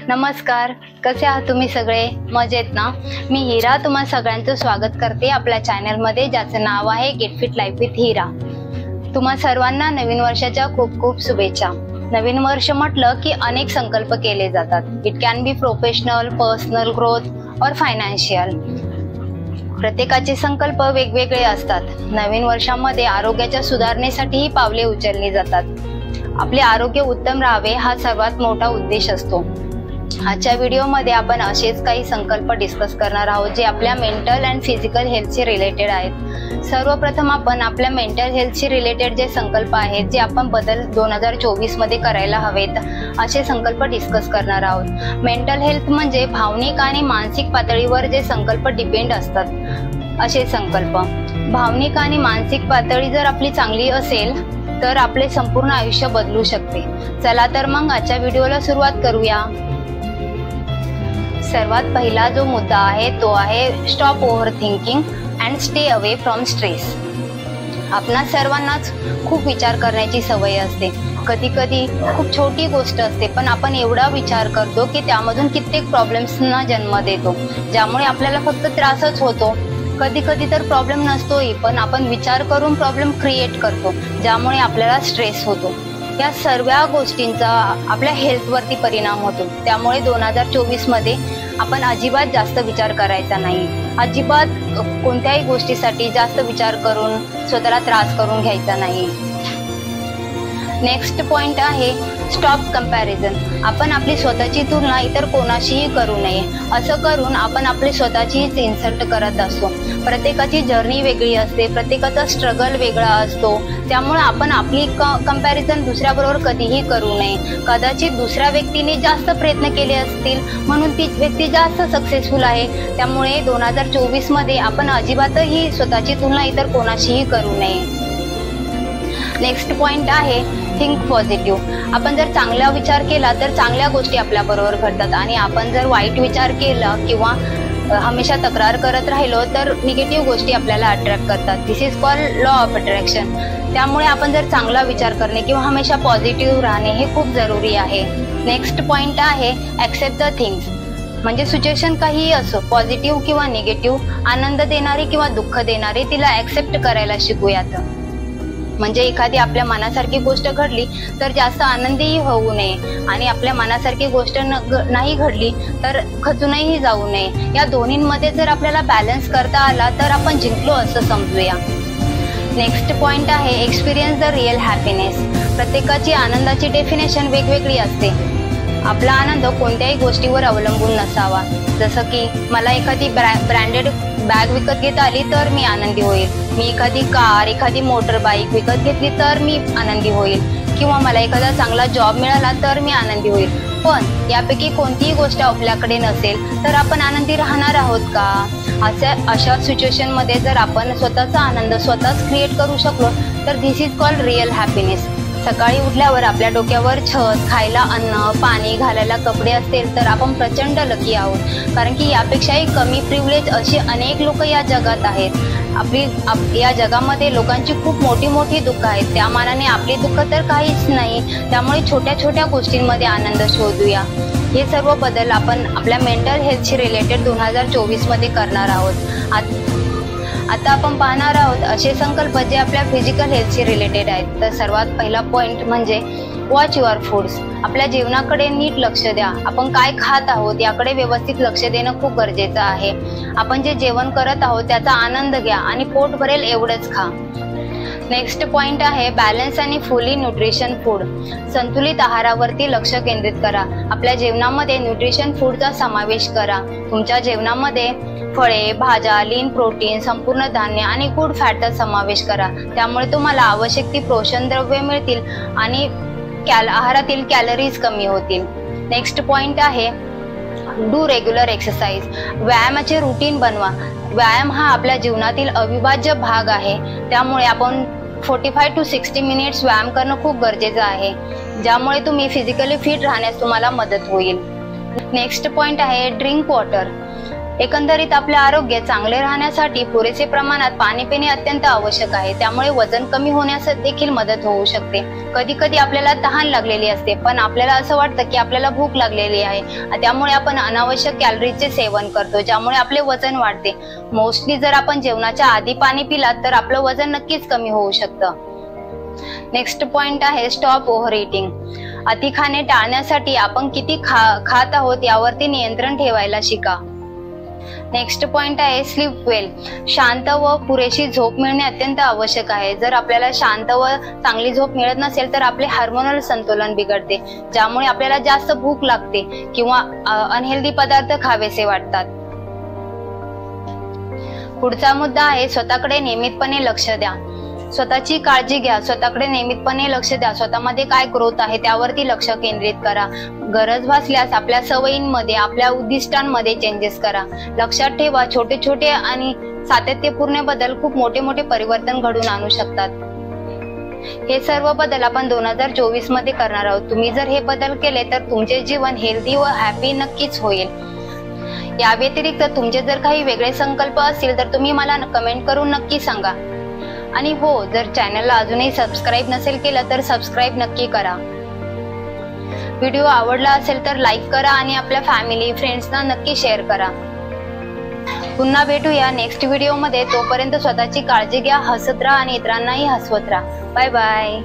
नमस्कार, कसे आहात तुम्ही सगळे? मजेत ना? मी हिरा तुम्हा सगळ्यांचं स्वागत करते आपल्या चॅनलमध्ये, ज्याचं नाव आहे गेट फिट लाईफ विथ हिरा। तुम्हा सर्वांना नवीन वर्षाच्या खूप खूप शुभेच्छा। नवीन वर्ष म्हटलं की अनेक संकल्प केले जातात। It can be professional, personal growth और फायनान्शियल। प्रत्येकाचे संकल्प वेगवेगळे असतात। नवीन वर्षामध्ये आरोग्याच्या सुधारणेसाठीही पावले उचलली जातात। आपले आरोग्य उत्तम राहावे हा सर्वात मोठा उद्देश असतो। आजच्या व्हिडिओमध्ये आपण असेच काही संकल्प डिस्कस करणार आहोत जे आपल्या मेंटल अँड फिजिकल हेल्थशी रिलेटेड आहेत। सर्वप्रथम आपण आपल्या मेंटल हेल्थशी रिलेटेड जे संकल्प आहेत, जे आपण बदल 2024 मध्ये करायला हवेत, असे संकल्प डिस्कस करणार आहोत। मेंटल हेल्थ म्हणजे भावनिक आणि मानसिक पातळीवर जे संकल्प डिपेंड असतात असे संकल्प। भावनिक आणि मानसिक पातळी जर आपली चांगली असेल तर आपले संपूर्ण आयुष्य बदलू शकते। चला तर मग आजच्या व्हिडिओला सुरुवात करूया। सर्वात पहिला जो मुद्दा आहे तो आहे stop over thinking and stay away from stress. आपणा सर्वांनाच खूप विचार करण्याची सवय असते। कधी कधी खूप छोटी गोष्ट असते पण आपण एवढा विचार करतो की त्यामधून कित्येक प्रॉब्लेम्सना जन्म देतो, ज्यामुळे आपल्याला फक्त त्रासच होतो। कधी कधी तर प्रॉब्लेम नसतोही पण आपण विचार करून प्रॉब्लेम क्रिएट करतो, ज्यामुळे आपल्याला स्ट्रेस होतो। या सर्व गोष्टींचा आपल्या हेल्थवरती परिणाम होतो। त्यामुळे 2024 मध्ये आपण अजिबात जास्त विचार करायचा नाही। अजिबात कोणत्याही गोष्टीसाठी जास्त विचार करून स्वतःला त्रास करून घ्यायचा नाही। नेक्स्ट पॉइंट आहे स्टॉप कंपॅरिझन। आपण आपली स्वतःची तुलना इतर कोणाशीही करू नये। असं करून आपण आपली स्वतःचीच इन्सल्ट करत असतो। प्रत्येकाची जर्नी वेगळी असते, प्रत्येकाचा स्ट्रगल वेगळा असतो, त्यामुळे आपण आपली कंपॅरिझन दुसऱ्याबरोबर कधीही करू नये। कदाचित दुसऱ्या व्यक्तीने जास्त प्रयत्न केले असतील म्हणून ती व्यक्ती जास्त सक्सेसफुल आहे, त्यामुळे 2024 मध्ये आपण अजिबातही स्वतःची तुलना इतर कोणाशीही करू नये। नेक्स्ट पॉइंट आहे थिंक पॉझिटिव्ह। आपण जर चांगला विचार केला तर चांगल्या गोष्टी आपल्या बरोबर घडतात, आणि आपण जर वाईट विचार केला किंवा हमेशा तक्रार करत राहिलो तर निगेटिव्ह गोष्टी आपल्याला अट्रॅक्ट करतात। This is called law of attraction. त्यामुळे आपण जर चांगला विचार करणे किंवा हमेशा पॉझिटिव्ह राहणे हे खूप जरुरी आहे। नेक्स्ट पॉइंट आहे ॲक्सेप्ट द थिंग्स। म्हणजे सिच्युएशन काहीही असो, पॉझिटिव्ह किंवा निगेटिव्ह, आनंद देणारी किंवा दुःख देणारी, तिला ॲक्सेप्ट करायला शिकूयात। म्हणजे एखादी आपल्या मनासारखी गोष्ट घडली तर जास्त आनंदीही होऊ नये, आणि आपल्या मनासारखी गोष्ट नाही घडली तर खचूनही जाऊ नये। या दोन्हींमध्ये जर आपल्याला बॅलन्स करता आला तर आपण जिंकलो असं समजूया। नेक्स्ट पॉइंट आहे एक्सपिरियन्स द रिअल हॅपीनेस। प्रत्येकाची आनंदाची डेफिनेशन वेगवेगळी असते। आपला आनंद कोणत्याही गोष्टीवर अवलंबून नसावा। जसं की मला एखादी ब्रँडेड बॅग विकत घेता आली तर मी आनंदी होईल, मी एखादी कार, एखादी मोटर बाईक विकत घेतली तर मी आनंदी होईल, किंवा मला एखादा चांगला जॉब मिळाला तर मी आनंदी होईल। पण यापैकी कोणतीही गोष्ट आपल्याकडे नसेल तर आपण आनंदी राहणार आहोत का? अशा सिच्युएशनमध्ये जर आपण स्वतःचा आनंद स्वतःच क्रिएट करू शकलो तर दिस इज कॉल्ड रिअल हॅपीनेस। सकाळी उठल्यावर आपल्या डोक्यावर छत, खायला अन्न, पाणी, घालायला कपडे असतील तर आपण प्रचंड लकी आहोत, कारण की यापेक्षाही कमी प्रिव्हिलेज असे अनेक लोक या जगात आहेत। या जगामध्ये लोकांची खूप मोठी मोठी दुःख आहेत, त्या मानाने आपली दुःख तर काहीच नाही। त्यामुळे छोट्या छोट्या गोष्टींमध्ये आनंद शोधूया। हे सर्व बदल आपण आपल्या मेंटल हेल्थशी रिलेटेड 2024 मध्ये करणार आहोत। आता आपण पाहणार आहोत असे संकल्प जे आपल्या फिजिकल हेल्थशी रिलेटेड आहेत। तर सर्वात पहिला पॉइंट म्हणजे वॉच युअर फूड्स। आपल्या जेवणाकडे नीट लक्ष द्या। आपण काय खात आहोत याकडे व्यवस्थित लक्ष देणं खूप गरजेचं आहे। आपण जे जेवण करत आहोत त्याचा आनंद घ्या आणि पोट भरेल एवढंच खा। नेक्स्ट पॉइंट आहे बॅलन्स आणि फुली न्यूट्रिशन फूड। संतुलित आहारावरती लक्ष केंद्रित करा। आपल्या जेवणामध्ये न्यूट्रिशन फूडचा समावेश करा। तुमच्या जेवणामध्ये फळे, भाज्या, लीन प्रोटीन, संपूर्ण धान्य आणि गुड फॅटचा समावेश करा। त्यामुळे तुम्हाला आवश्यक ती पोषण द्रव्ये मिळतील आणि आहारातील कॅलरीज कमी होतील। नेक्स्ट पॉइंट आहे डू रेग्युलर एक्सरसाइज। व्यायामाचे रुटीन बनवा। व्यायाम हा आपल्या जीवनातील अविभाज्य भाग आहे, त्यामुळे आपण 45 to 60 मिनिट्स व्यायाम करणं खूप गरजेचं आहे, ज्यामुळे तुम्ही फिजिकली फिट राहण्यास तुम्हाला मदत होईल। नेक्स्ट पॉइंट आहे ड्रिंक वॉटर। एकंदरीत आपले आरोग्य चांगले राहण्यासाठी पुरेसे प्रमाणात पाणी पिणे अत्यंत आवश्यक आहे. त्यामुळे वजन कमी होण्यास देखील मदत होऊ शकते. कधी कधी आपल्याला तहान लागलेली असते, पण आपल्याला असं वाटतं की आपल्याला भूक लागलेली आहे, त्यामुळे आपण अनावश्यक कॅलरीजचे सेवन करतो, ज्यामुळे आपले वजन वाढते. मोस्टली जर आपण जेवणाच्या आधी पाणी पिलात तर आपलं वजन नक्कीच कमी होऊ शकतं. नेक्स्ट पॉइंट आहे स्टॉप ओव्हर इटिंग. अति खाणे टाळण्यासाठी आपण किती खात आहोत यावरती नियंत्रण ठेवायला शिका. नेक्स्ट पॉइंट आहे स्लीप वेल. शांत व पुरेशी झोप मिळणे अत्यंत आवश्यक आहे. जर आपल्याला शांत व चांगली झोप मिळत नसेल तर आपले हार्मोनल संतुलन बिघडते, ज्यामुळे आपल्याला जास्त भूक लागते किंवा अनहेल्दी पदार्थ खावेसे वाटतात. पुढचा मुद्दा आहे स्वतःकडे नियमितपणे लक्ष द्या. स्वतःची काळजी घ्या, स्वतःकडे नियमितपणे लक्ष द्या. स्वतःमध्ये काय ग्रोथ आहे त्यावरती लक्ष केंद्रित करा. गरज भासल्यास आपल्या सवयींमध्ये, आपल्या उद्दिष्टांमध्ये चेंजेस करा. लक्षात ठेवा, छोटे छोटे आणि सातत्यपूर्ण बदल खूप मोठे मोठे परिवर्तन घडून आणू शकतात. हे सर्व बदल आपण 2024 मध्ये करणार आहोत. तुम्ही जर हे बदल केले तर तुमचे जीवन हेल्दी व हॅपी नक्कीच होईल. या व्यतिरिक्त तुमचे जर काही वेगळे संकल्प असतील तर तुम्ही मला कमेंट करून नक्की सांगा. आणि हो, जर चॅनलला अजूनही सबस्क्राईब नसेल केलं तर सबस्क्राईब नक्की करा. व्हिडिओ आवडला असेल तर लाईक करा आणि आपल्या फॅमिली फ्रेंड्सना नक्की शेअर करा. पुन्हा भेटूया नेक्स्ट व्हिडिओ मध्ये. तोपर्यंत स्वतःची काळजी घ्या, हसत राहा आणि इतरांनाही हसवत राहा. Bye bye.